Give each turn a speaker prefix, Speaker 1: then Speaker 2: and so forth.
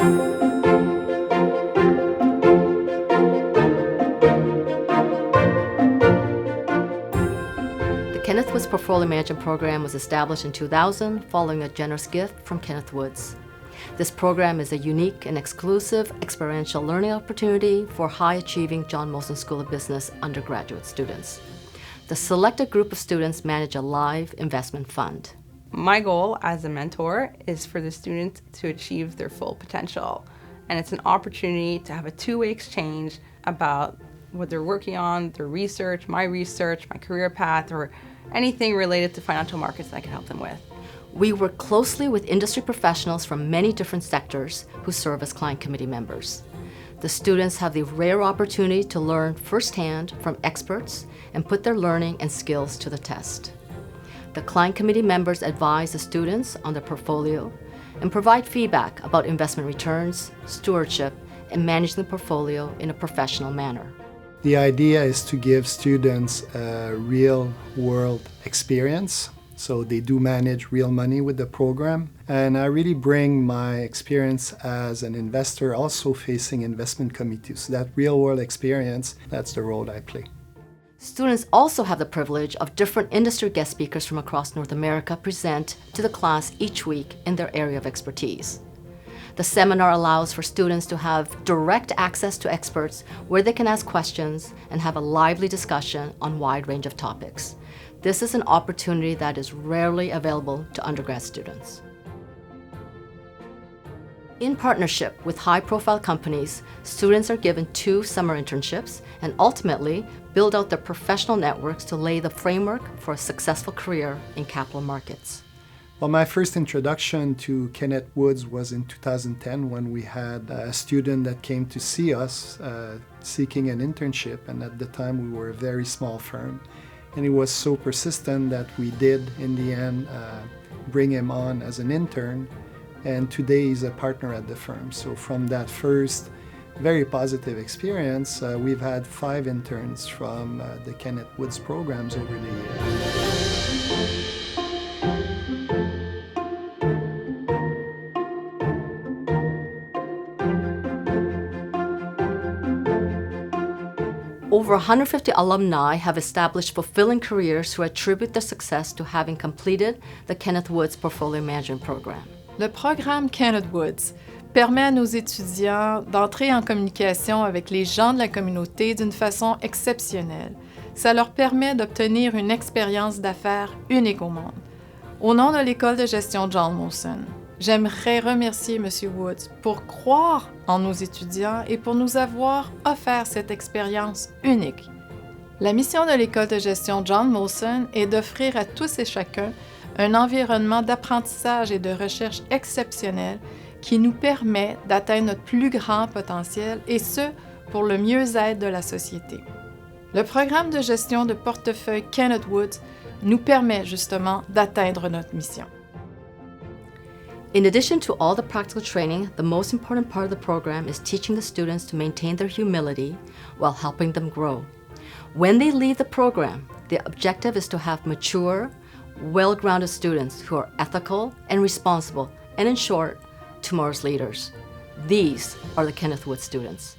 Speaker 1: The Kenneth Woods Portfolio Management Program was established in 2000 following a generous gift from Kenneth Woods. This program is a unique and exclusive experiential learning opportunity for high-achieving John Molson School of Business undergraduate students. The selected group of students manage a live investment fund.
Speaker 2: My goal as a mentor is for the students to achieve their full potential. And it's an opportunity to have a two-way exchange about what they're working on, their research, my career path, or anything related to financial markets that I can help them with.
Speaker 1: We work closely with industry professionals from many different sectors who serve as client committee members. The students have the rare opportunity to learn firsthand from experts and put their learning and skills to the test. The client committee members advise the students on their portfolio and provide feedback about investment returns, stewardship, and managing the portfolio in a professional manner.
Speaker 3: The idea is to give students a real-world experience. So they do manage real money with the program. And I really bring my experience as an investor also facing investment committees. So that real-world experience, that's the role I play.
Speaker 1: Students also have the privilege of different industry guest speakers from across North America present to the class each week in their area of expertise. The seminar allows for students to have direct access to experts where they can ask questions and have a lively discussion on a wide range of topics. This is an opportunity that is rarely available to undergrad students. In partnership with high-profile companies, students are given 2 summer internships and ultimately build out their professional networks to lay the framework for a successful career in capital markets.
Speaker 3: Well, my first introduction to Kenneth Woods was in 2010 when we had a student that came to see us seeking an internship, and at the time we were a very small firm. And he was so persistent that we did, in the end, bring him on as an intern. And today he's a partner at the firm. So from that first very positive experience, we've had 5 interns from the Kenneth Woods programs over the years.
Speaker 1: Over 150 alumni have established fulfilling careers who attribute their success to having completed the Kenneth Woods Portfolio Management Program.
Speaker 4: Le programme Kenneth Woods permet à nos étudiants d'entrer en communication avec les gens de la communauté d'une façon exceptionnelle. Ça leur permet d'obtenir une expérience d'affaires unique au monde. Au nom de l'École de gestion John Molson, j'aimerais remercier M. Woods pour croire en nos étudiants et pour nous avoir offert cette expérience unique. La mission de l'École de gestion John Molson est d'offrir à tous et chacun un environnement d'apprentissage et de recherche exceptionnel qui nous permet d'atteindre notre plus grand potentiel, et ce, pour le mieux-être de la société. Le programme de gestion de portefeuille Kenneth Woods nous permet justement d'atteindre notre mission.
Speaker 1: In addition to all the practical training, the most important part of the program is teaching the students to maintain their humility while helping them grow. When they leave the program, the objective is to have mature, well-grounded students who are ethical and responsible, and in short, tomorrow's leaders. These are the Kenneth Woods students.